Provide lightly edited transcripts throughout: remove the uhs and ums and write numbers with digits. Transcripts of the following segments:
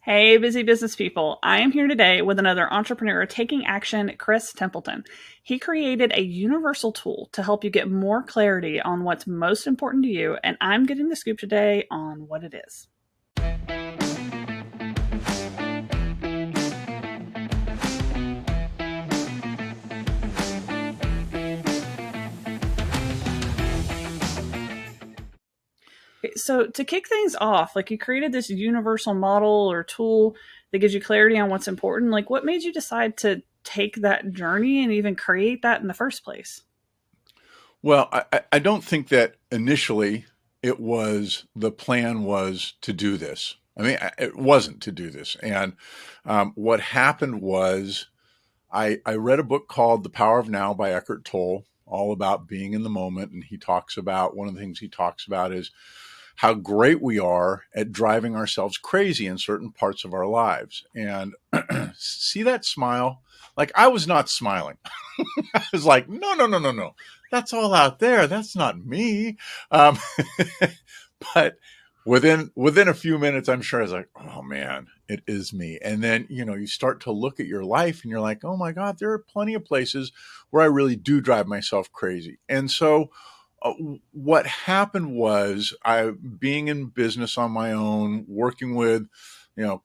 Hey, busy business people. I am here today with another entrepreneur taking action, Chris Templeton. He created a universal tool to help you get more clarity on what's most important to you, and I'm getting the scoop today on what it is. So, to kick things off, like you created this universal model or tool that gives you clarity on what's important. Like, what made you decide to take that journey and even create that in the first place? Well, I don't think that initially the plan was to do this. I mean, it wasn't to do this. And what happened was I read a book called The Power of Now by Eckhart Tolle, all about being in the moment. And one of the things he talks about is how great we are at driving ourselves crazy in certain parts of our lives. And see that smile? Like I was not smiling. I was like, no, no, no, no, no. That's all out there. That's not me. Um, but within a few minutes, I'm sure I was like, oh man, it is me. And then, you start to look at your life and you're like, oh my God, there are plenty of places where I really do drive myself crazy. And so uh, what happened was being in business on my own, working with,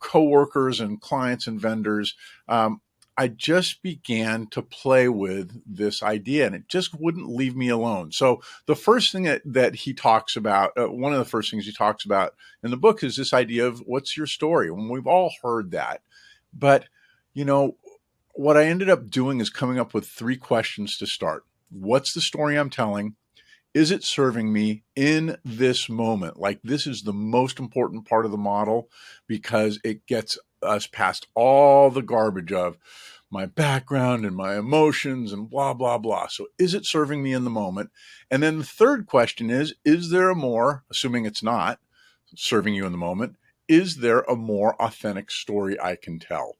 coworkers and clients and vendors, I just began to play with this idea and it just wouldn't leave me alone. So the first thing that he talks about, one of the first things he talks about in the book is this idea of what's your story? And we've all heard that. But, you know, what I ended up doing is coming up with three questions to start. What's the story I'm telling? Is it serving me in this moment? Like this is the most important part of the model because it gets us past all the garbage of my background and my emotions and blah, blah, blah. So is it serving me in the moment? And then the third question is there a more, assuming it's not serving you in the moment, is there a more authentic story I can tell?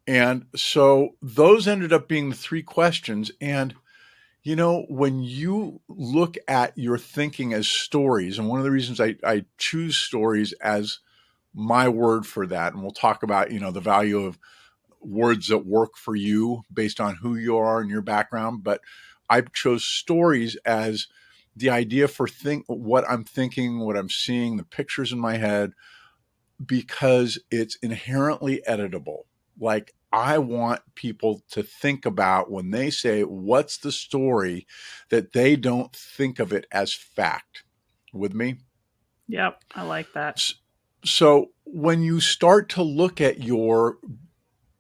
And so those ended up being the three questions. And when you look at your thinking as stories, and one of the reasons I choose stories as my word for that, and we'll talk about, the value of words that work for you based on who you are and your background. But I chose stories as the idea for what I'm thinking, what I'm seeing, the pictures in my head, because it's inherently editable. Like I want people to think about when they say, what's the story, that they don't think of it as fact. With me? Yep, I like that. So when you start to look at your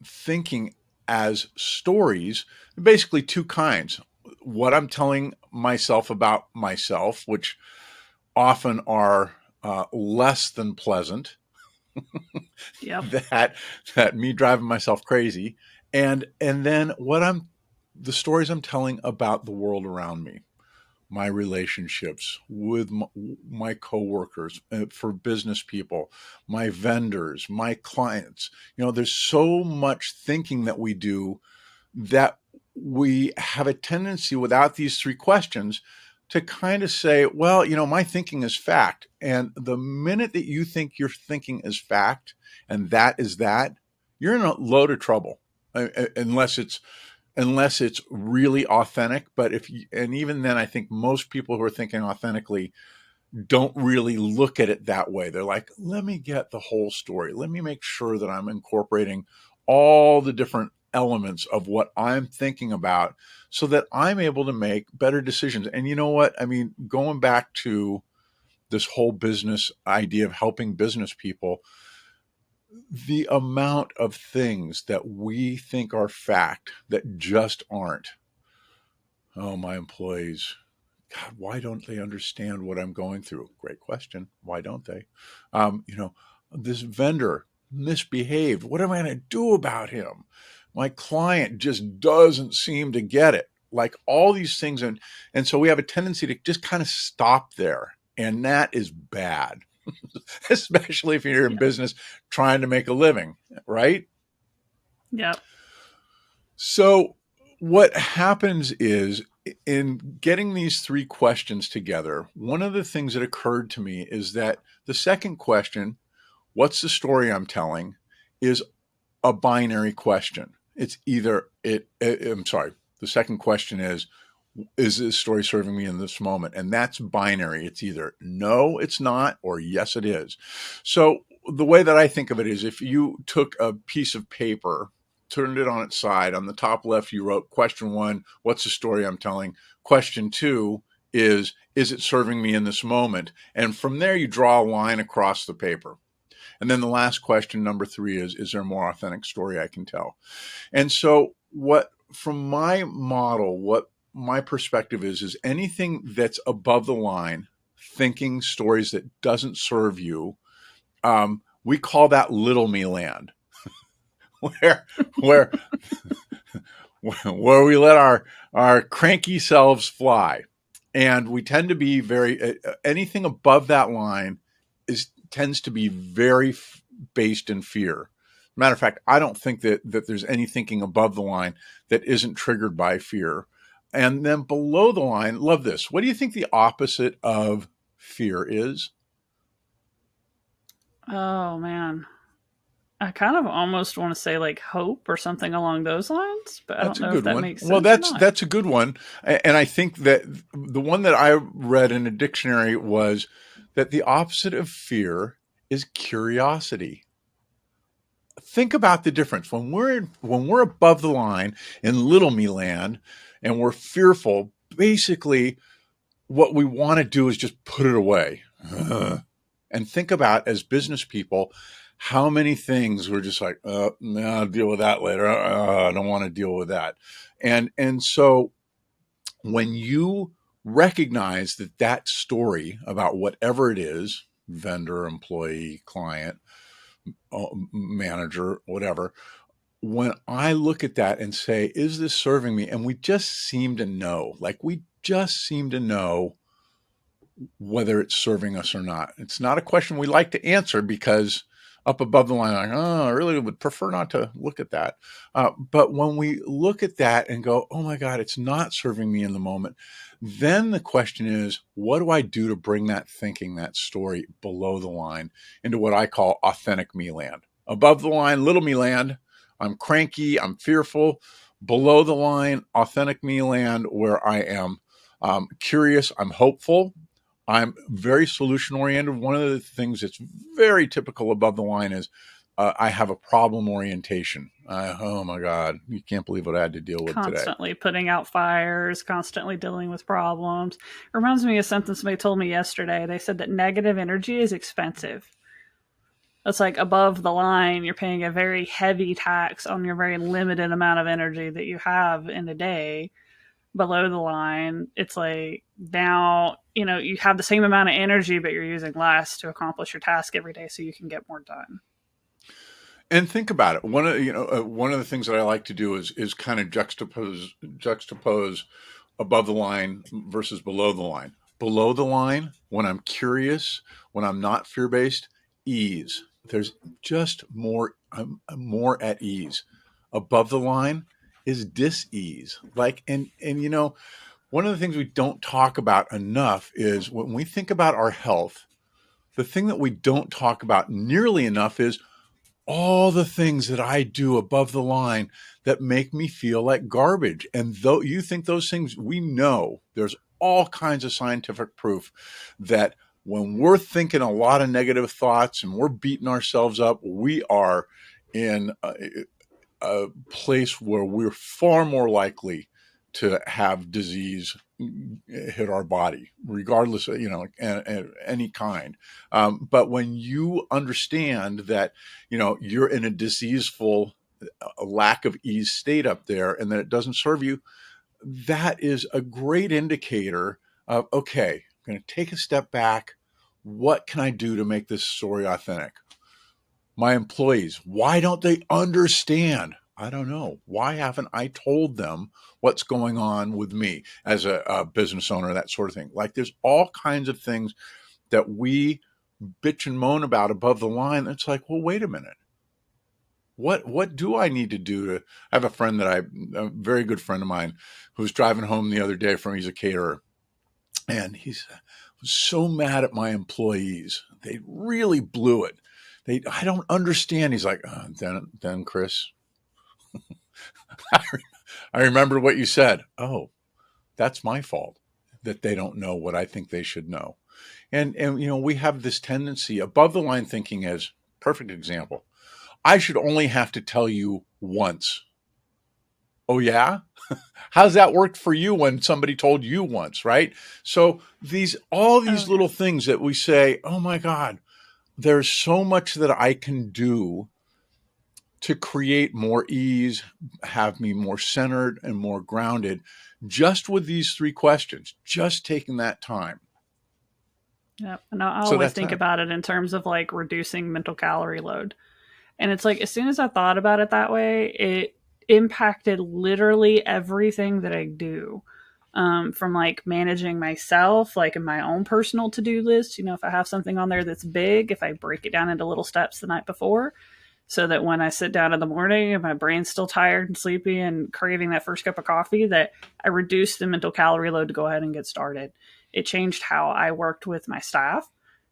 thinking as stories, basically two kinds. What I'm telling myself about myself, which often are less than pleasant, Yep. that me driving myself crazy, and then the stories I'm telling about the world around me, my relationships with my coworkers, for business people, my vendors, my clients. There's so much thinking that we do that we have a tendency without these three questions to kind of say, well, my thinking is fact. And the minute that you think your thinking is fact and that is that, you're in a load of trouble, unless it's really authentic. But and even then, I think most people who are thinking authentically don't really look at it that way. They're like, let me get the whole story. Let me make sure that I'm incorporating all the different elements of what I'm thinking about so that I'm able to make better decisions. And you know what? I mean, going back to this whole business idea of helping business people, the amount of things that we think are fact that just aren't. Oh, my employees, God, why don't they understand what I'm going through? Great question. Why don't they? Um, you know, this vendor misbehaved. What am I going to do about him? My client just doesn't seem to get it. Like all these things. And so we have a tendency to just kind of stop there. And that is bad, especially if you're in Yep. business trying to make a living, right? Yep. So what happens is in getting these three questions together, one of the things that occurred to me is that the second question, what's the story I'm telling is a binary question. It's either I'm sorry. The second question is this story serving me in this moment? And that's binary. It's either no, it's not, or yes, it is. So the way that I think of it is if you took a piece of paper, turned it on its side, on the top left, you wrote question one, what's the story I'm telling? Question two is it serving me in this moment? And from there, you draw a line across the paper. And then the last question, number three, is there a more authentic story I can tell? And so from my model, what my perspective is anything that's above the line, thinking stories that doesn't serve you, we call that little me land, where where where we let our cranky selves fly, and we tend to be very anything above that line tends to be very based in fear. Matter of fact, I don't think that there's any thinking above the line that isn't triggered by fear. And then below the line, love this. What do you think the opposite of fear is? Oh man. I kind of almost want to say like hope or something along those lines, but I That's don't a know if good that one. makes Well, sense or that's not. that's a good one. And I think that the one that I read in a dictionary was that the opposite of fear is curiosity. Think about the difference when we're above the line in little me land and we're fearful. Basically, what we want to do is just put it away. And think about as business people how many things we're just like, no, I'll deal with that later. I don't want to deal with that. And so when you recognize that story about whatever it is, vendor, employee, client, manager, whatever, when I look at that and say, is this serving me? And we just seem to know, we just seem to know whether it's serving us or not. It's not a question we like to answer because up above the line, like, oh, I really would prefer not to look at that. But when we look at that and go, oh my God, it's not serving me in the moment, then the question is, what do I do to bring that thinking, that story below the line into what I call authentic me land? Above the line, little me land, I'm cranky, I'm fearful. Below the line, authentic me land, where I am curious, I'm hopeful, I'm very solution oriented. One of the things that's very typical above the line is I have a problem orientation. Oh my God, you can't believe what I had to deal with today. Constantly putting out fires, constantly dealing with problems. Reminds me of something somebody told me yesterday. They said that negative energy is expensive. It's like above the line, you're paying a very heavy tax on your very limited amount of energy that you have in a day. Below the line, it's like now, you have the same amount of energy, but you're using less to accomplish your task every day so you can get more done. And think about it. One of the things that I like to do is kind of juxtapose above the line versus below the line. Below the line, when I'm curious, when I'm not fear based, ease. There's just more. I'm more at ease. Above the line is dis-ease. One of the things we don't talk about enough is when we think about our health. The thing that we don't talk about nearly enough is all the things that I do above the line that make me feel like garbage. And though you think those things, we know there's all kinds of scientific proof that when we're thinking a lot of negative thoughts and we're beating ourselves up, we are in a place where we're far more likely to have disease hit our body, regardless of, any kind. But when you understand that, you're in a diseaseful, a lack of ease state up there and that it doesn't serve you, that is a great indicator of, okay, I'm going to take a step back. What can I do to make this story authentic? My employees, why don't they understand? I don't know. Why haven't I told them what's going on with me as a business owner, that sort of thing? There's all kinds of things that we bitch and moan about above the line. It's like, well, wait a minute. What do I need to do to? I have a friend a very good friend of mine, who was driving home the other day he's a caterer, and he's so mad at my employees. They really blew it. I don't understand. He's like, then Chris, I remember what you said. Oh, that's my fault that they don't know what I think they should know. And we have this tendency, above the line thinking as perfect example. I should only have to tell you once. Oh yeah? How's that worked for you when somebody told you once, right? So all Oh these yeah. little things that we say, oh my God, there's so much that I can do to create more ease, have me more centered and more grounded, just with these three questions, just taking that time. Yep. And I So always that's think it. about it in terms of like reducing mental calorie load. And it's like as soon as I thought about it that way, it impacted literally everything that I do. From like managing myself, like in my own personal to do list. If I have something on there that's big, if I break it down into little steps the night before, so that when I sit down in the morning and my brain's still tired and sleepy and craving that first cup of coffee, that I reduce the mental calorie load to go ahead and get started. It changed how I worked with my staff.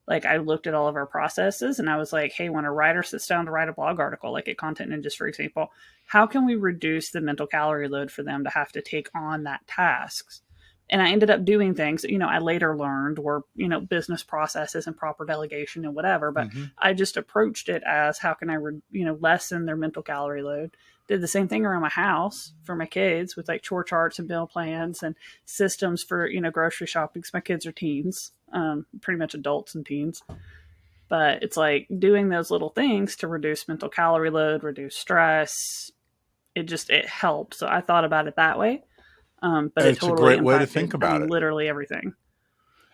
Like I looked at all of our processes and I was like, hey, when a writer sits down to write a blog article, like at Content Ninjas, for example, how can we reduce the mental calorie load for them to have to take on that task? And I ended up doing things that, I later learned were, business processes and proper delegation and whatever. But Mm-hmm. I just approached it as how can I, lessen their mental calorie load. Did the same thing around my house for my kids with like chore charts and meal plans and systems for, grocery shopping because my kids are teens, pretty much adults and teens. But it's like doing those little things to reduce mental calorie load, reduce stress. It helped. So I thought about it that way. But it It's a totally great way to think impacted, I about mean, it. literally everything.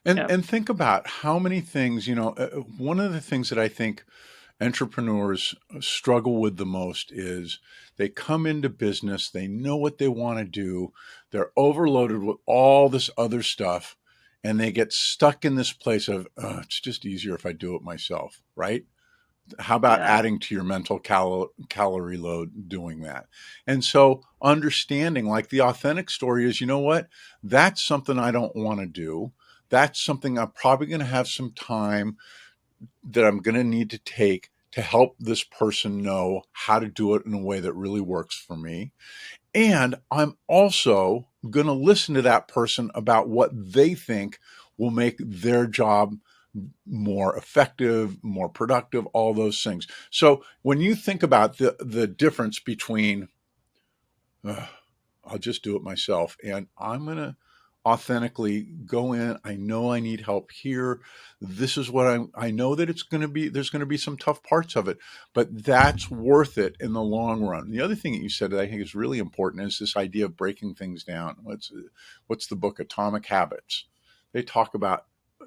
And Yep. and think about how many things, one of the things that I think entrepreneurs struggle with the most is they come into business, they know what they want to do, they're overloaded with all this other stuff, and they get stuck in this place of, it's just easier if I do it myself, right? How about Yeah. adding to your mental calorie load doing that? And so understanding, like, the authentic story is, you know what? That's something I don't want to do. That's something I'm probably going to have some time that I'm going to need to take to help this person know how to do it in a way that really works for me. And I'm also going to listen to that person about what they think will make their job more effective, more productive, all those things. So when you think about the difference between uh, I'll just do it myself, and I'm going to authentically go in, I know I need help here. This is what I know that there's going to be some tough parts of it, but that's worth it in the long run. The other thing that you said that I think is really important is this idea of breaking things down. What's the book, Atomic Habits? They talk about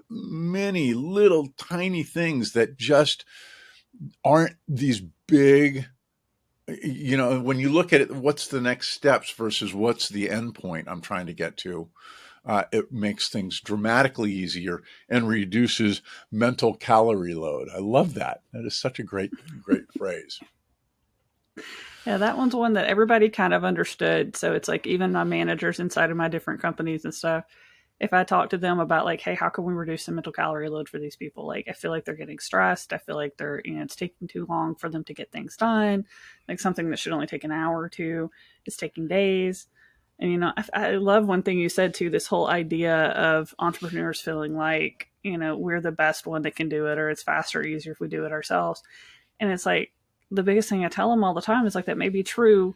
many little tiny things that just aren't these big, when you look at it, what's the next steps versus what's the end point I'm trying to get to. It makes things dramatically easier and reduces mental calorie load. I love that. That is such a great phrase. Yeah, that one's one that everybody kind of understood. So it's like even my managers inside of my different companies and stuff, if I talk to them about like, hey, how can we reduce the mental calorie load for these people? Like, I feel like they're getting stressed. I feel like they're, it's taking too long for them to get things done. Like something that should only take an hour or two is taking days. And, I love one thing you said too, this whole idea of entrepreneurs feeling like, we're the best one that can do it, or it's faster, or easier if we do it ourselves. And it's like the biggest thing I tell them all the time is like that may be true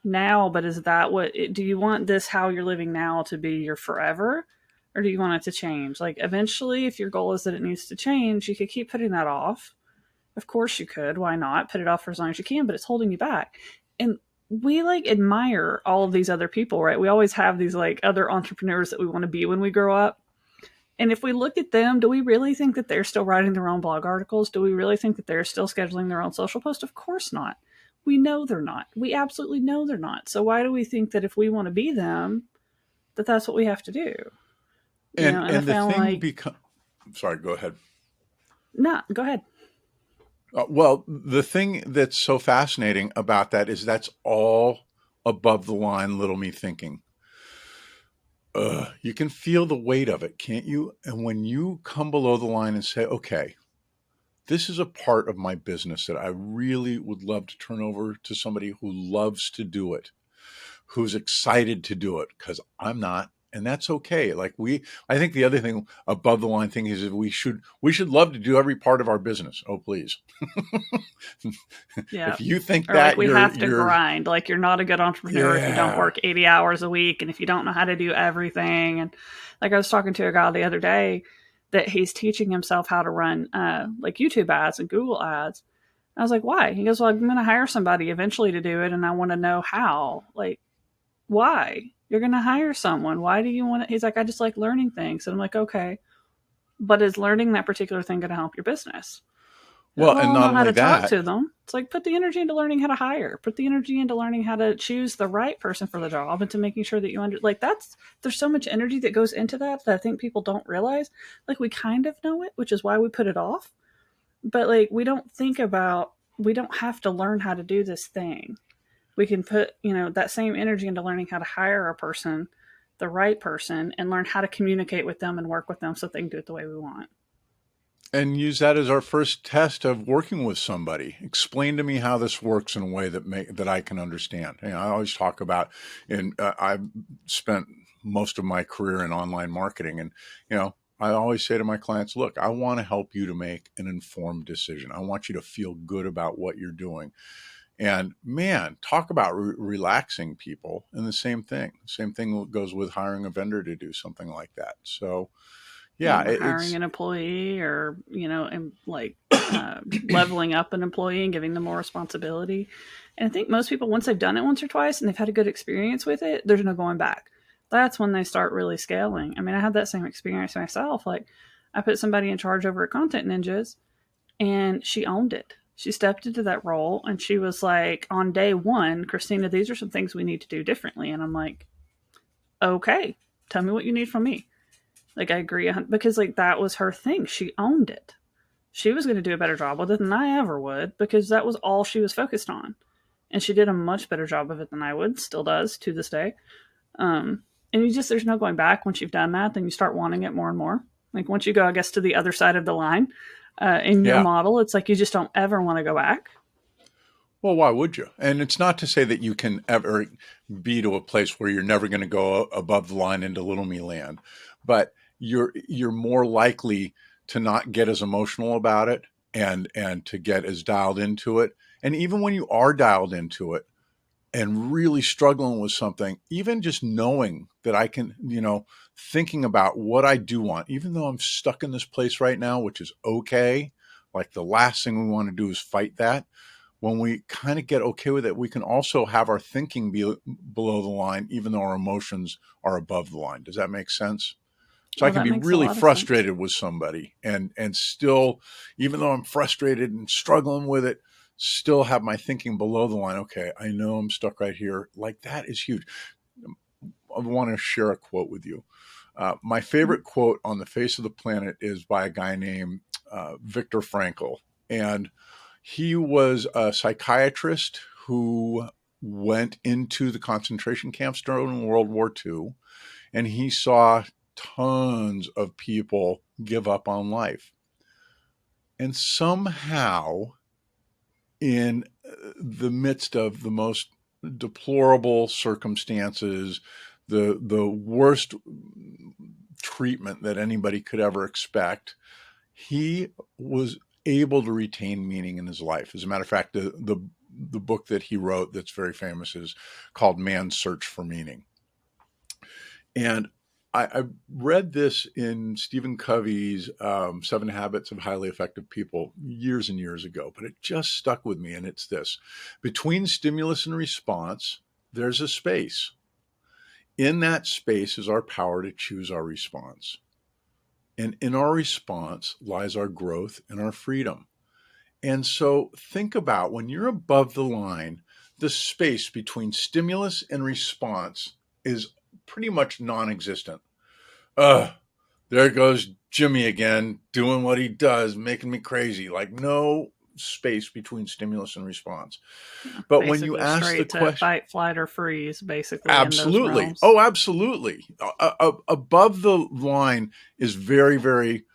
now, but is that do you want this how you're living now to be your forever? Or do you want it to change? Like eventually, if your goal is that it needs to change, you could keep putting that off. Of course you could. Why not? Put it off for as long as you can, but it's holding you back. And we like admire all of these other people, right? We always have these like other entrepreneurs that we want to be when we grow up. And if we look at them, do we really think that they're still writing their own blog articles? Do we really think that they're still scheduling their own social post? Of course not. We know they're not. We absolutely know they're not. So why do we think that if we want to be them, that that's what we have to do? And I And the found thing like, become sorry, go ahead. no, go ahead. Well, the thing that's so fascinating about that is that's all above the line little me thinking. You can feel the weight of it, can't you? And when you come below the line and say, okay, this is a part of my business that I really would love to turn over to somebody who loves to do it, who's excited to do it, because I'm not. And that's okay. I think the other thing above the line thing is that we should love to do every part of our business. Oh, please. Yeah. If you think Or like that we have to grind. Like you're not a good entrepreneur if you don't yeah. work 80 hours a week and if you don't know how to do everything. And like I was talking to a guy the other day that he's teaching himself how to run like YouTube ads and Google ads. I was like, why? He goes, well, I'm going to hire somebody eventually to do it and I want to know how. Like, why? You're going to hire someone. Why do you want it? He's like, I just like learning things. And I'm like, okay, but is learning that particular thing going to help your business? Well, Well, and I'll not know how only to talk that, to them. It's like put the energy into learning how to hire, put the energy into learning how to choose the right person for the job and to making sure that you like there's so much energy that goes into that I think people don't realize. Like we kind of know it, which is why we put it off. But like we don't think about we don't have to learn how to do this thing. We can put, that same energy into learning how to hire a person, the right person, and learn how to communicate with them and work with them so they can do it the way we want. and use that as our first test of working with somebody. Explain to me how this works in a way that I can understand. I always talk about, and I've spent most of my career in online marketing, and I always say to my clients, look, I want to help you to make an informed decision. I want you to feel good about what you're doing. And man, talk about relaxing people. And the same thing goes with hiring a vendor to do something like that. So yeah, Or hiring it's an employee or and like leveling up an employee and giving them more responsibility. And I think most people, once they've done it once or twice and they've had a good experience with it, there's no going back. That's when they start really scaling. I mean, I had that same experience myself. Like I put somebody in charge over at Content Ninjas and she owned it. She stepped into that role and she was like, on day one, Christina, these are some things we need to do differently. And I'm like, okay, tell me what you need from me. Like I agree because like that was her thing. She owned it. She was going to do a better job with it than I ever would because that was all she was focused on, and she did a much better job of it than I would. Still does to this day. And there's no going back once you've done that. Then you start wanting it more and more. Like once you go, I guess, to the other side of the line in your yeah. model, it's like you just don't ever want to go back. Well, why would you? And it's not to say that you can ever be to a place where you're never going to go above the line into little me land, but you're more likely to not get as emotional about it and to get as dialed into it. And even when you are dialed into it and really struggling with something, even just knowing that I can, thinking about what I do want, even though I'm stuck in this place right now, which is okay. Like the last thing we want to do is fight that. When we kind of get okay with it, we can also have our thinking be below the line, even though our emotions are above the line. Does that make sense? So I Oh, can that be makes a really lot of sense. frustrated with somebody and still, even though I'm frustrated and struggling with it, still have my thinking below the line. Okay, I know I'm stuck right here. Like that is huge. I want to share a quote with you. My Mhm. favorite quote on the face of the planet is by a guy named Viktor Frankl. And he was a psychiatrist who went into the concentration camps during World War II, and he saw tons of people give up on life. And somehow, in the midst of the most deplorable circumstances, the worst treatment that anybody could ever expect, he was able to retain meaning in his life. As a matter of fact, the book that he wrote that's very famous is called Man's Search for Meaning. And I read this in Stephen Covey's 7 Habits of Highly Effective People years and years ago, but it just stuck with me. And it's this: between stimulus and response, there's a space. In that space is our power to choose our response. And in our response lies our growth and our freedom. And so think about when you're above the line, the space between stimulus and response is pretty much non existent. Ugh, there goes Jimmy again, doing what he does, making me crazy. Like no space between stimulus and response. Yeah, But when you basically ask the straight to question, fight, flight, or freeze, basically in those absolutely. realms. Oh, absolutely. Above the line is very, very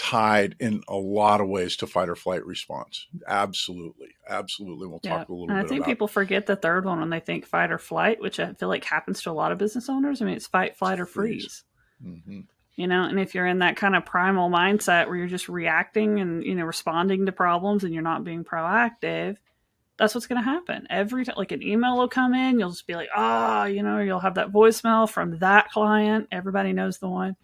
tied in a lot of ways to fight or flight response. Absolutely. Absolutely. We'll Yeah. talk a little And I bit think about. people forget the third one when they think fight or flight, which I feel like happens to a lot of business owners. I mean, it's fight, flight, or Freeze. freeze. Hmm. And if you're in that kind of primal mindset where you're just reacting and, responding to problems and you're not being proactive, that's what's going to happen. Every time, like an email will come in, you'll just be like, you'll have that voicemail from that client. Everybody knows the one.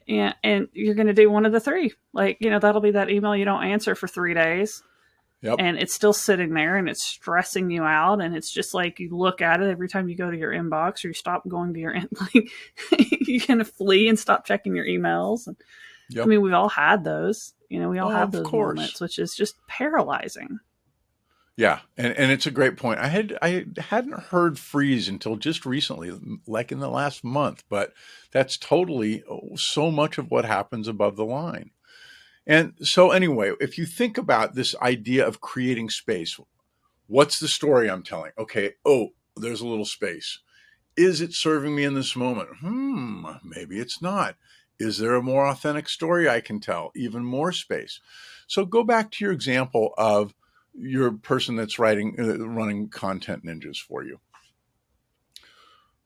And you're going to do one of the three. Like, that'll be that email you don't answer for 3 days Yep. and it's still sitting there and it's stressing you out. And it's just like you look at it every time you go to your inbox or you stop going to your like you kind of flee and stop checking your emails. And I Yep. mean, we've all had those. We all have Of those course. moments, which is just paralyzing. Yeah, and it's a great point. I hadn't heard freeze until just recently, like in the last month, but that's totally so much of what happens above the line. And so anyway, if you think about this idea of creating space, what's the story I'm telling? Okay, oh, there's a little space. Is it serving me in this moment? Maybe it's not. Is there a more authentic story I can tell? Even more space. So go back to your example of your person that's running content ninjas for you.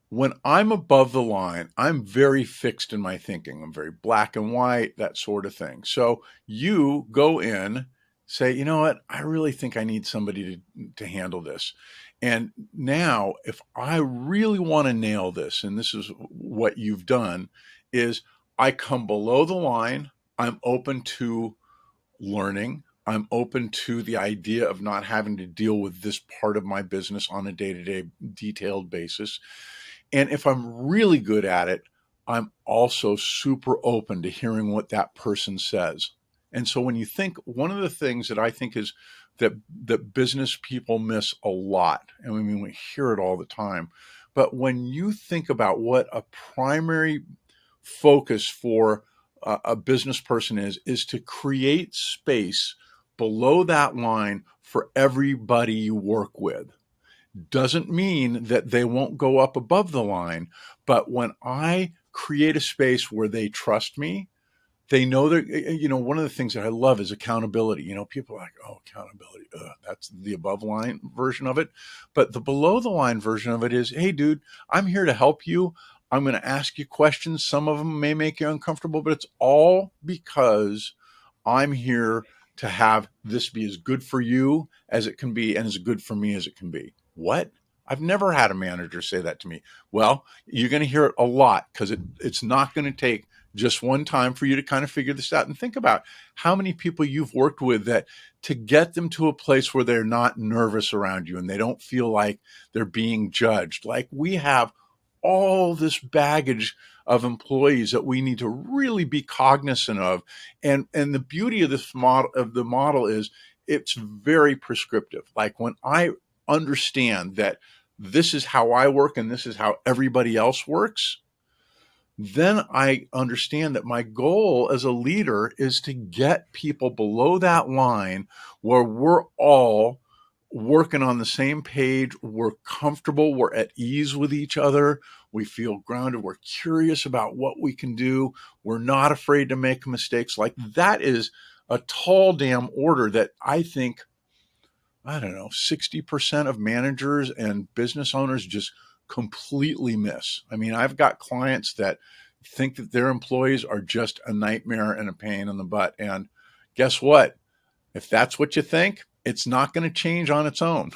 When I'm above the line, I'm very fixed in my thinking. I'm very black and white, that sort of thing. So you go in, say, you know what? I really think I need somebody to handle this. And now, if I really want to nail this, and this is what you've done, is I come below the line. I'm open to learning. I'm open to the idea of not having to deal with this part of my business on a day-to-day detailed basis. And if I'm really good at it, I'm also super open to hearing what that person says. And so when you think, one of the things that I think is that business people miss a lot, and I mean, we hear it all the time, but when you think about what a primary focus for a business person is to create space below that line for everybody you work with. Doesn't mean that they won't go up above the line, but when I create a space where they trust me, they know that, one of the things that I love is accountability. People are like, oh, accountability, that's the above line version of it. But the below the line version of it is, hey, dude, I'm here to help you. I'm going to ask you questions. Some of them may make you uncomfortable, but it's all because I'm here to have this be as good for you as it can be and as good for me as it can be. What? I've never had a manager say that to me. Well, you're going to hear it a lot because it's not going to take just one time for you to kind of figure this out. And think about how many people you've worked with that to get them to a place where they're not nervous around you and they don't feel like they're being judged. Like, we have all this baggage of employees that we need to really be cognizant of. And the beauty of the model is it's very prescriptive. Like, when I understand that this is how I work and this is how everybody else works, then I understand that my goal as a leader is to get people below that line where we're all working on the same page. We're comfortable. We're at ease with each other. We feel grounded. We're curious about what we can do. We're not afraid to make mistakes. Like, that is a tall damn order that I think, I don't know, 60% of managers and business owners just completely miss. I mean, I've got clients that think that their employees are just a nightmare and a pain in the butt. And guess what? If that's what you think, it's not going to change on its own.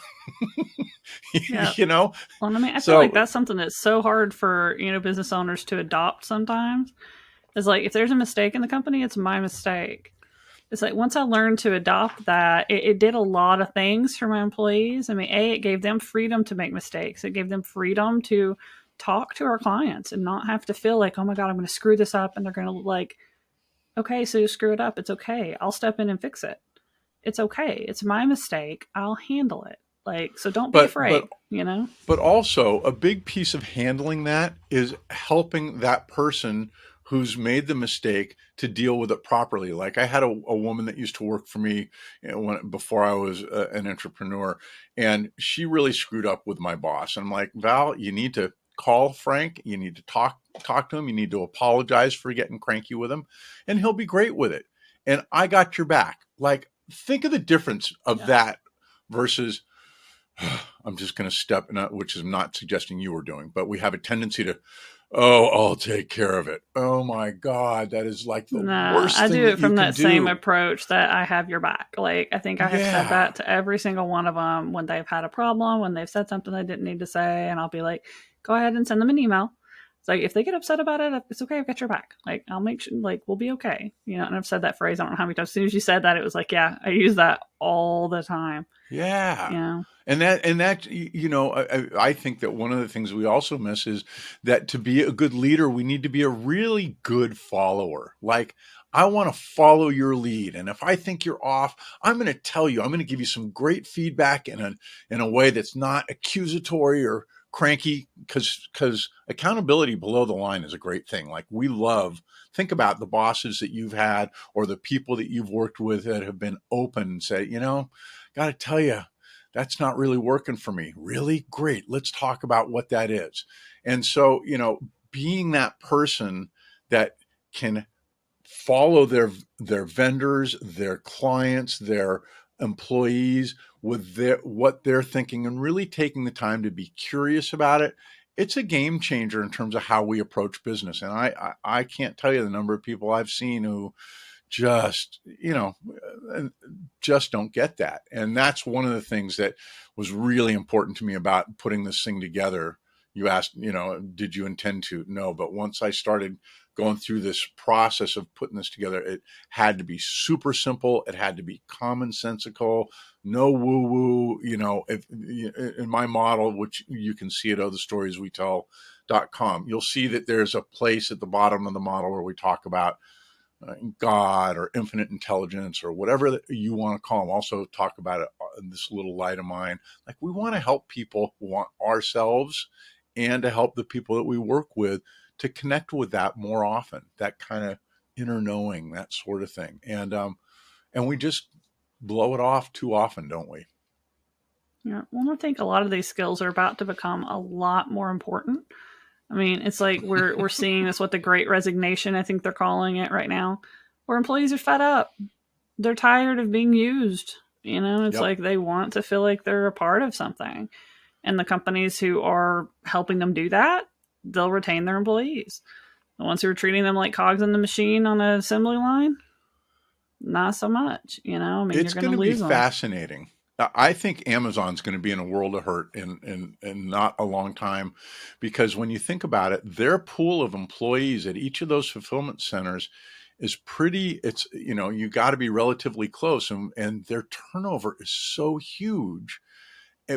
Yeah. you know? Well, I mean, I feel like So, that's something that's so hard for, business owners to adopt sometimes. It's like, if there's a mistake in the company, it's my mistake. It's like, once I learned to adopt that, it did a lot of things for my employees. I mean, it gave them freedom to make mistakes. It gave them freedom to talk to our clients and not have to feel like, oh my God, I'm going to screw this up. And they're going to like, okay, so you screw it up. It's okay. I'll step in and fix it. It's okay. It's my mistake. I'll handle it. Like, so don't be but, but, afraid. but also a big piece of handling that is helping that person who's made the mistake to deal with it properly. Like, I had a woman that used to work for me, before I was an entrepreneur, and she really screwed up with my boss. And I'm like, Val, you need to call Frank. You need to talk to him. You need to apologize for getting cranky with him, and he'll be great with it. And I got your back. Like, think of the difference of Yeah. that versus I'm just going to step in, which is not suggesting you were doing, but we have a tendency to, oh, I'll take care of it. Oh my God, that is like the Nah, worst I thing do that it you from can that same do. approach that I have your back. Like, I think I have said Yeah. that to every single one of them when they've had a problem, when they've said something they didn't need to say, and I'll be like, go ahead and send them an email. It's like, if they get upset about it, it's okay. I've got your back. Like, I'll make sure, like, we'll be okay. You know, and I've said that phrase, I don't know how many times. As soon as you said that, it was like, yeah, I use that all the time. Yeah. You know? And that, I think that one of the things we also miss is that to be a good leader, we need to be a really good follower. Like, I want to follow your lead. And if I think you're off, I'm going to tell you, I'm going to give you some great feedback in a way that's not accusatory or cranky, because accountability below the line is a great thing. Like, we love, think about the bosses that you've had or the people that you've worked with that have been open and say, got to tell you, that's not really working for me. Really? Great. Let's talk about what that is. And so, being that person that can follow their vendors, their clients, their employees with what they're thinking and really taking the time to be curious about it, it's a game changer in terms of how we approach business. And I can't tell you the number of people I've seen who just just don't get that. And that's one of the things that was really important to me about putting this thing together. You asked, did you intend to? No, but once I started going through this process of putting this together, it had to be super simple. It had to be commonsensical, no woo woo. In my model, which you can see at otherStoriesWeTell.com, you'll see that there's a place at the bottom of the model where we talk about God or infinite intelligence or whatever you want to call them. Also talk about it in this little light of mine. Like, we want to help people, we want ourselves and to help the people that we work with to connect with that more often, that kind of inner knowing, that sort of thing. And we just blow it off too often, don't we? Yeah. Well, I think a lot of these skills are about to become a lot more important. I mean, it's like we're seeing this, what, the Great Resignation, I think they're calling it right now, where employees are fed up. They're tired of being used. It's Yep. like they want to feel like they're a part of something. And the companies who are helping them do that, they'll retain their employees. The ones who are treating them like cogs in the machine on an assembly line, not so much. I mean, you're It's going going to to be lose them. fascinating. I think Amazon's going to be in a world of hurt in not a long time, because when you think about it, their pool of employees at each of those fulfillment centers is pretty, you got to be relatively close, and their turnover is so huge,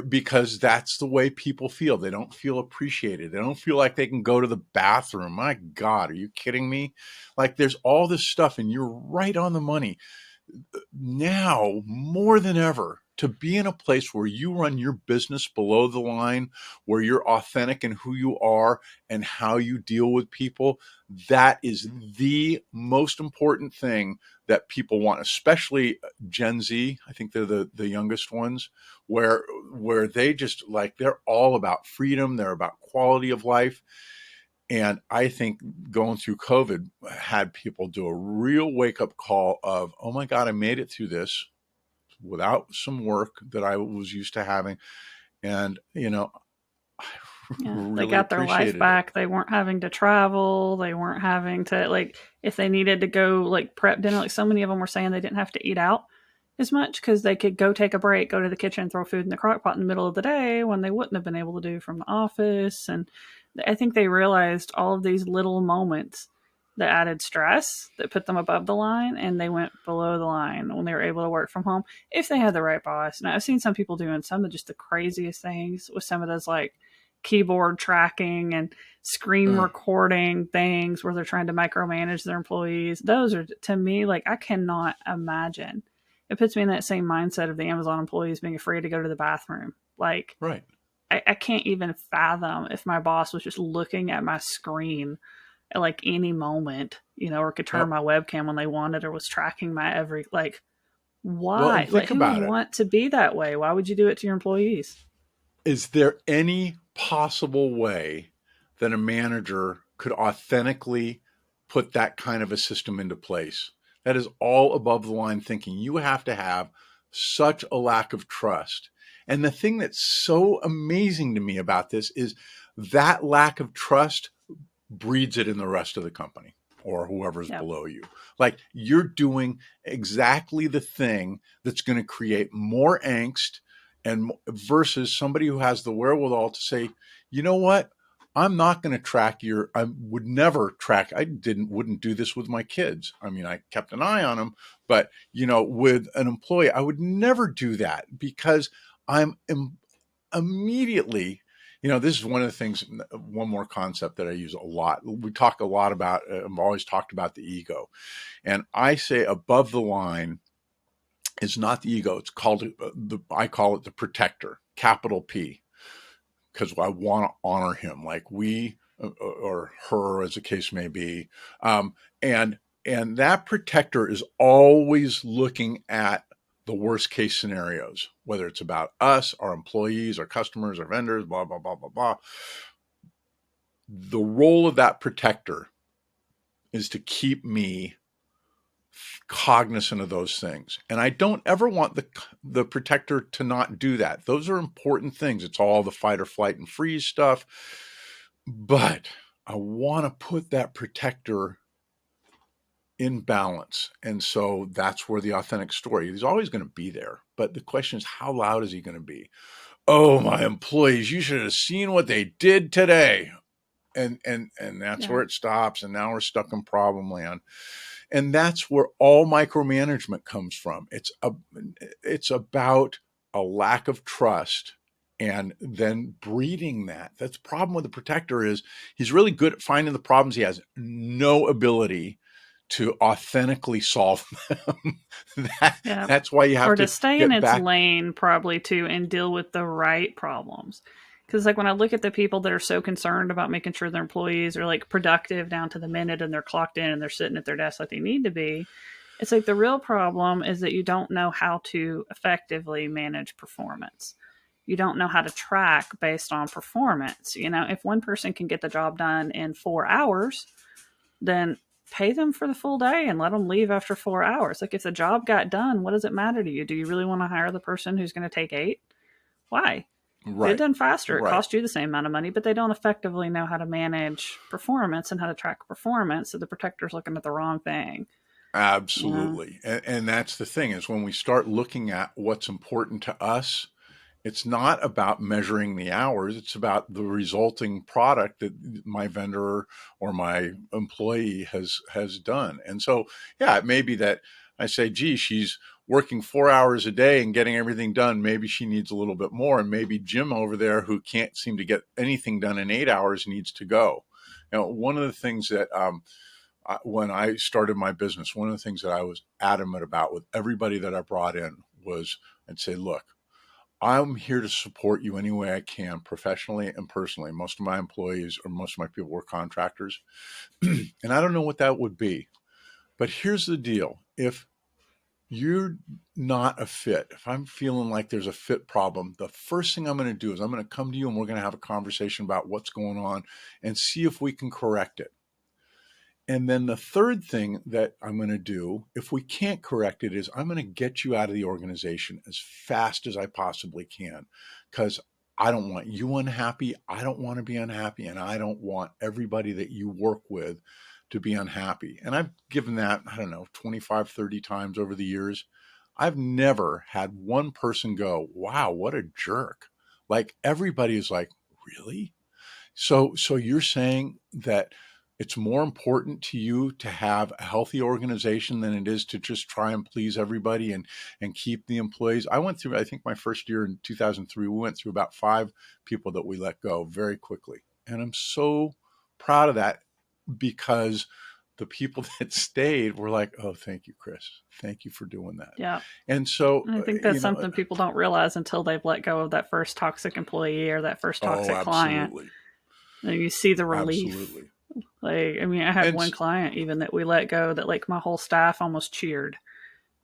because that's the way people feel. They don't feel appreciated. They don't feel like they can go to the bathroom. My God, are you kidding me? Like, there's all this stuff, and you're right on the money now more than ever, to be in a place where you run your business below the line, where you're authentic in who you are and how you deal with people. That is the most important thing that people want, especially Gen Z. I think they're the youngest ones, where they just, like, they're all about freedom. They're about quality of life. And I think going through COVID had people do a real wake up call of, oh my God, I made it through this without some work that I was used to having. And, I Yeah, they really got their life appreciated it. back. They weren't having to travel. They weren't having to, like, if they needed to go like prep dinner, like so many of them were saying they didn't have to eat out as much because they could go take a break, go to the kitchen, throw food in the crock pot in the middle of the day when they wouldn't have been able to do from the office. And I think they realized all of these little moments that added stress that put them above the line, and they went below the line when they were able to work from home if they had the right boss. Now, I've seen some people doing some of just the craziest things with some of those, like, keyboard tracking and screen Mm. recording things where they're trying to micromanage their employees. Those are, to me, like, I cannot imagine. It puts me in that same mindset of the Amazon employees being afraid to go to the bathroom. Like, Right. I can't even fathom if my boss was just looking at my screen at like any moment, or could turn Yep. my webcam when they wanted, or was tracking my every, like, Well, and why? Like, think who would about it. want to be that way? Why would you do it to your employees? Is there any possible way that a manager could authentically put that kind of a system into place. That is all above the line thinking. You have to have such a lack of trust. And the thing that's so amazing to me about this is that lack of trust breeds it in the rest of the company or whoever's Yep. below you. Like you're doing exactly the thing that's going to create more angst and versus somebody who has the wherewithal to say, you know what? I'm not going to track your, I would never track. Wouldn't do this with my kids. I mean, I kept an eye on them, but with an employee, I would never do that because I'm immediately, this is one of the things, one more concept that I use a lot. We talk a lot about, I've always talked about the ego. And I say above the line is not the ego. It's called, I call it the protector, capital P, because I want to honor him like we, or her as the case may be. And that protector is always looking at the worst case scenarios, whether it's about us, our employees, our customers, our vendors, blah, blah, blah, blah, blah. The role of that protector is to keep me cognizant of those things. And I don't ever want the protector to not do that. Those are important things. It's all the fight or flight and freeze stuff. But I want to put that protector in balance. And so that's where the authentic story, he's always going to be there. But the question is, how loud is he going to be? Oh, my employees, you should have seen what they did today. And that's where it stops. And now we're stuck in problem land. And that's where all micromanagement comes from. It's about a lack of trust and then breeding that. That's the problem with the protector is he's really good at finding the problems. He has no ability to authentically solve them. That's why you have or to stay in get its back. lane probably too and deal with the right problems. Because like when I look at the people that are so concerned about making sure their employees are like productive down to the minute and they're clocked in and they're sitting at their desk like they need to be, it's like the real problem is that you don't know how to effectively manage performance. You don't know how to track based on performance. If one person can get the job done in 4 hours, then pay them for the full day and let them leave after 4 hours. Like if the job got done, what does it matter to you? Do you really want to hire the person who's going to take 8? Why? Get it Right. done faster. It Right. costs you the same amount of money, but they don't effectively know how to manage performance and how to track performance. So the protector's looking at the wrong thing. Absolutely. And that's the thing is when we start looking at what's important to us, it's not about measuring the hours. It's about the resulting product that my vendor or my employee has done. And so, yeah, it may be that I say, gee, she's working 4 hours a day and getting everything done. Maybe she needs a little bit more. And maybe Jim over there, who can't seem to get anything done in 8 hours, needs to go. One of the things that when I started my business, one of the things that I was adamant about with everybody that I brought in was I'd say, look, I'm here to support you any way I can, professionally and personally. Most of my employees or most of my people were contractors. And I don't know what that would be. But here's the deal. If you're not a fit, if I'm feeling like there's a fit problem, the first thing I'm going to do is I'm going to come to you and we're going to have a conversation about what's going on and see if we can correct it. And then the third thing that I'm going to do, if we can't correct it, is I'm going to get you out of the organization as fast as I possibly can because I don't want you unhappy. I don't want to be unhappy. And I don't want everybody that you work with to be unhappy. And I've given that, I don't know, 25, 30 times over the years. I've never had one person go, wow, what a jerk. Like everybody is like, really? So you're saying that it's more important to you to have a healthy organization than it is to just try and please everybody and keep the employees. I went through, I think my first year in 2003, we went through about 5 people that we let go very quickly. And I'm so proud of that because the people that stayed were like, oh, thank you, Chris. Thank you for doing that. Yeah. And so, I think that's something people don't realize until they've let go of that first toxic employee or that first oh, toxic client. absolutely. And you see the relief. Absolutely. Like, I mean, I had And one client even that we let go that like my whole staff almost cheered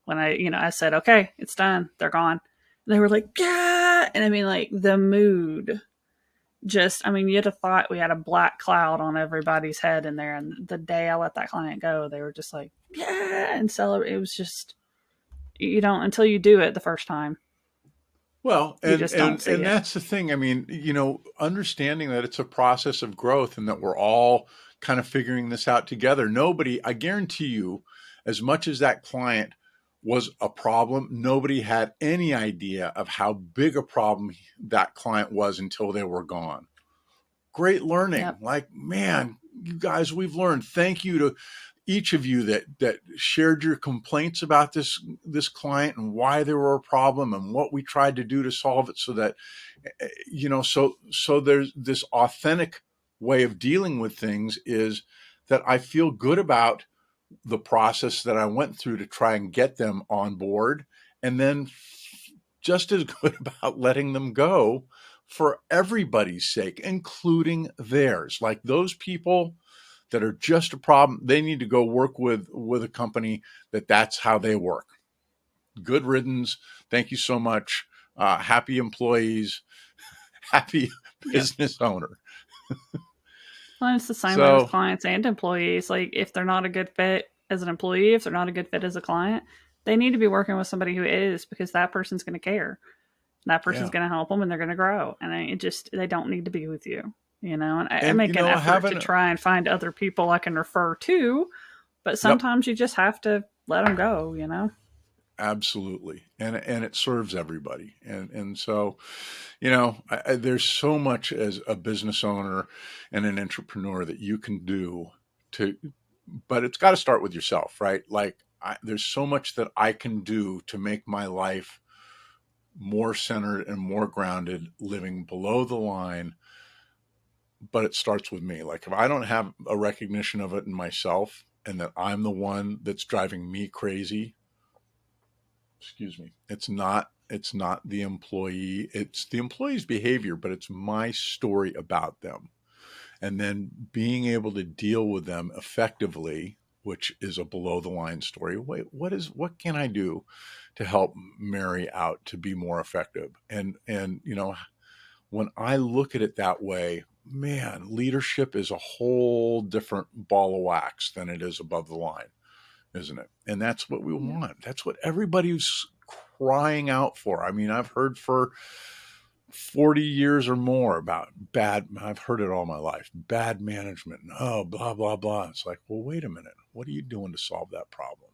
when I said, okay, it's done. They're gone. And they were like, yeah. And I mean, like the mood just, I mean, you'd have thought we had a black cloud on everybody's head in there. And the day I let that client go, they were just like, yeah, and celebrate. It was just, you don't, until you do it the first time, Well, you just don't see and it. that's the thing. I mean, understanding that it's a process of growth and that we're all kind of figuring this out together. Nobody, I guarantee you, as much as that client was a problem, nobody had any idea of how big a problem that client was until they were gone. Great learning. Yep. Like, man, you guys, we've learned. Thank you to each of you that shared your complaints about this client and why they were a problem and what we tried to do to solve it, so that so there's this authentic way of dealing with things, is that I feel good about the process that I went through to try and get them on board, and then just as good about letting them go for everybody's sake, including theirs. Like, those people that are just a problem, they need to go work with a company that's how they work. Good riddance. Thank you so much. Happy employees, happy Yep. business owner. Well, it's the same way with So clients and employees. Like, if they're not a good fit as an employee, if they're not a good fit as a client, they need to be working with somebody who is, because that person's going to care. That person's yeah, going to help them and they're going to grow. And it just, they don't need to be with you, And I and make an effort to having try and find other people I can refer to, but yep, sometimes you just have to let them go. absolutely, and it serves everybody, and so there's so much as a business owner and an entrepreneur that you can do to, but it's got to start with yourself, right? Like, there's so much that I can do to make my life more centered and more grounded, living below the line. But it starts with me. Like, if I don't have a recognition of it in myself, and that I'm the one that's driving me crazy, excuse me, it's not the employee, it's the employee's behavior, but it's my story about them. And then being able to deal with them effectively, which is a below the line story. Wait, what can I do to help Mary out to be more effective? And when I look at it that way, man, leadership is a whole different ball of wax than it is above the line, isn't it? And that's what we Yeah. want. That's what everybody's crying out for. I mean, I've heard for 40 years or more about I've heard it all my life, bad management. And, oh, blah, blah, blah. It's like, well, wait a minute. What are you doing to solve that problem?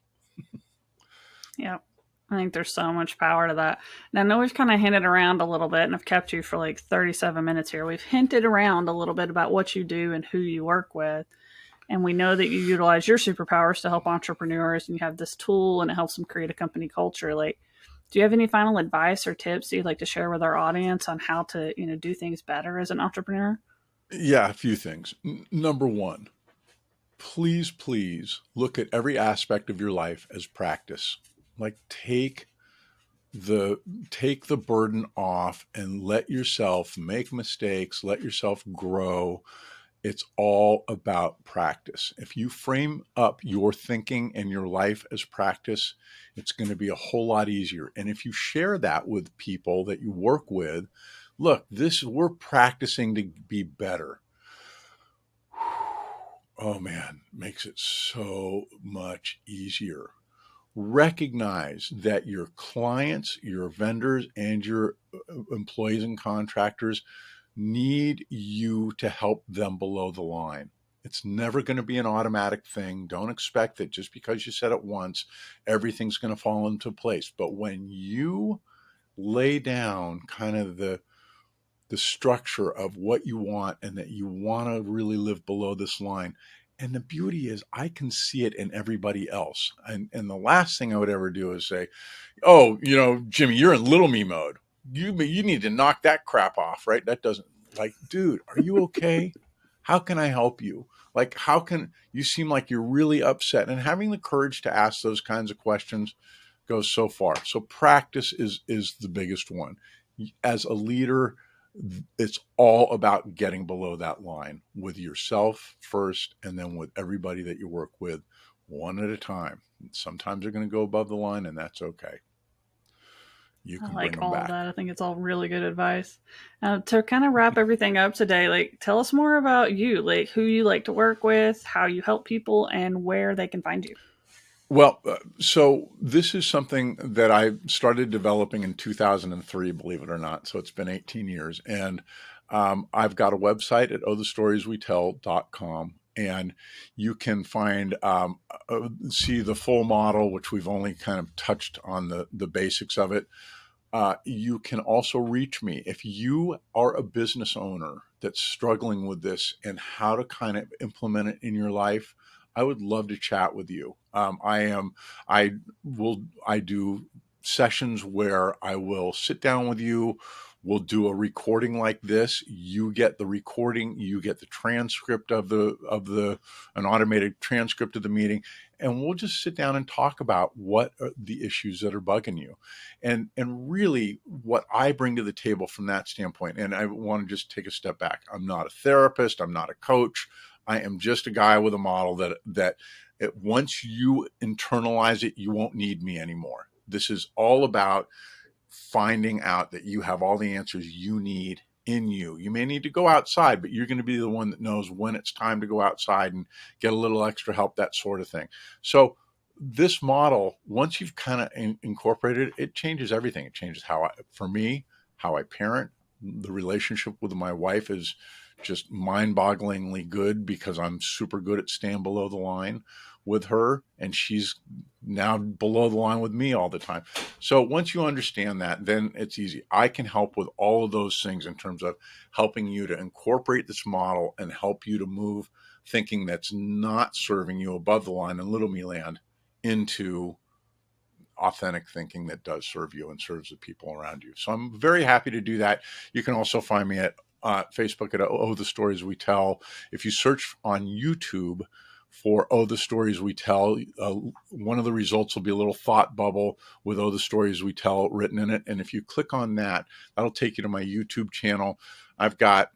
Yeah. I think there's so much power to that. And I know we've kind of hinted around a little bit, and I've kept you for like 37 minutes here. We've hinted around a little bit about what you do and who you work with. And we know that you utilize your superpowers to help entrepreneurs, and you have this tool and it helps them create a company culture. Like, do you have any final advice or tips that you'd like to share with our audience on how to, do things better as an entrepreneur? Yeah, a few things. Number one, please look at every aspect of your life as practice. Like, the take the burden off and let yourself make mistakes, let yourself grow. It's all about practice. If you frame up your thinking and your life as practice, it's going to be a whole lot easier. And if you share that with people that you work with, look, we're practicing to be better. Oh man, makes it so much easier. Recognize that your clients, your vendors, and your employees and contractors need you to help them below the line. It's never going to be an automatic thing. Don't expect that just because you said it once, everything's going to fall into place. But when you lay down kind of the structure of what you want, and that you want to really live below this line. And the beauty is, I can see it in everybody else. And the last thing I would ever do is say, oh, Jimmy, you're in little me mode. You need to knock that crap off, right? That doesn't, like, dude, are you okay? How can I help you? Like, how can you seem like you're really upset? And having the courage to ask those kinds of questions goes so far. So practice is the biggest one. As a leader, it's all about getting below that line with yourself first, and then with everybody that you work with, one at a time. Sometimes they're going to go above the line, and that's okay. you I can bring like them all of back. that. I think it's all really good advice. To kind of wrap everything up today, like tell us more about you, like who you like to work with, how you help people, and where they can find you. Well, so this is something that I started developing in 2003, believe it or not. So it's been 18 years. And I've got a website at ohthestorieswetell.com. And you can find, see the full model, which we've only kind of touched on the basics of it. You can also reach me if you are a business owner that's struggling with this and how to kind of implement it in your life. I would love to chat with you. I do sessions where I will sit down with you. We'll do a recording like this. You get the recording, you get the transcript an automated transcript of the meeting, and we'll just sit down and talk about what are the issues that are bugging you and really what I bring to the table from that standpoint. And I want to just take a step back. I'm not a therapist. I'm not a coach. I am just a guy with a model once you internalize it, you won't need me anymore. This is all about finding out that you have all the answers you need in you. You may need to go outside, but you're going to be the one that knows when it's time to go outside and get a little extra help, that sort of thing. So this model, once you've kind of incorporated it, it changes everything. It changes for me, how I parent. The relationship with my wife is just mind-bogglingly good because I'm super good at staying below the line with her, and she's now below the line with me all the time. So once you understand that, then it's easy. I can help with all of those things in terms of helping you to incorporate this model and help you to move thinking that's not serving you above the line in little me land into authentic thinking that does serve you and serves the people around you. So I'm very happy to do that. You can also find me at Facebook at Oh, the Stories We Tell. If you search on YouTube for Oh, the Stories We Tell, one of the results will be a little thought bubble with Oh, the Stories We Tell written in it. And if you click on that, that'll take you to my YouTube channel. I've got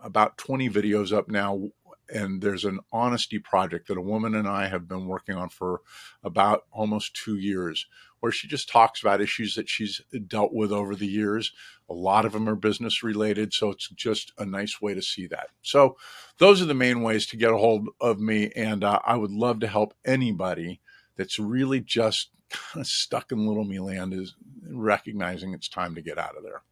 about 20 videos up now, and there's an honesty project that a woman and I have been working on for about almost 2 years, where she just talks about issues that she's dealt with over the years. A lot of them are business related, so it's just a nice way to see that. So those are the main ways to get a hold of me, and I would love to help anybody that's really just kind of stuck in little me land, is recognizing it's time to get out of there.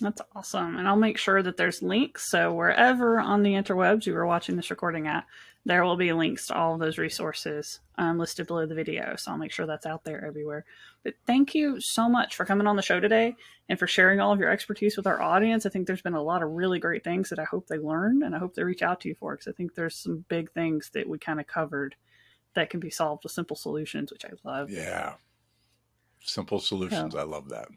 That's awesome. And I'll make sure that there's links. So wherever on the interwebs you are watching this recording at, there will be links to all of those resources listed below the video. So I'll make sure that's out there everywhere. But thank you so much for coming on the show today and for sharing all of your expertise with our audience. I think there's been a lot of really great things that I hope they learned and I hope they reach out to you for, because I think there's some big things that we kind of covered that can be solved with simple solutions, which I love. Yeah. Simple solutions. So I love that.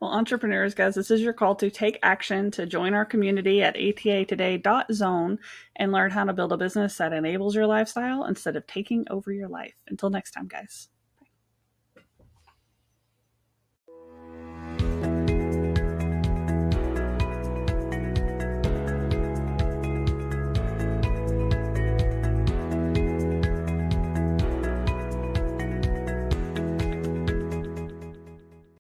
well, entrepreneurs, guys, this is your call to take action, to join our community at atatoday.zone and learn how to build a business that enables your lifestyle instead of taking over your life. Until next time, guys.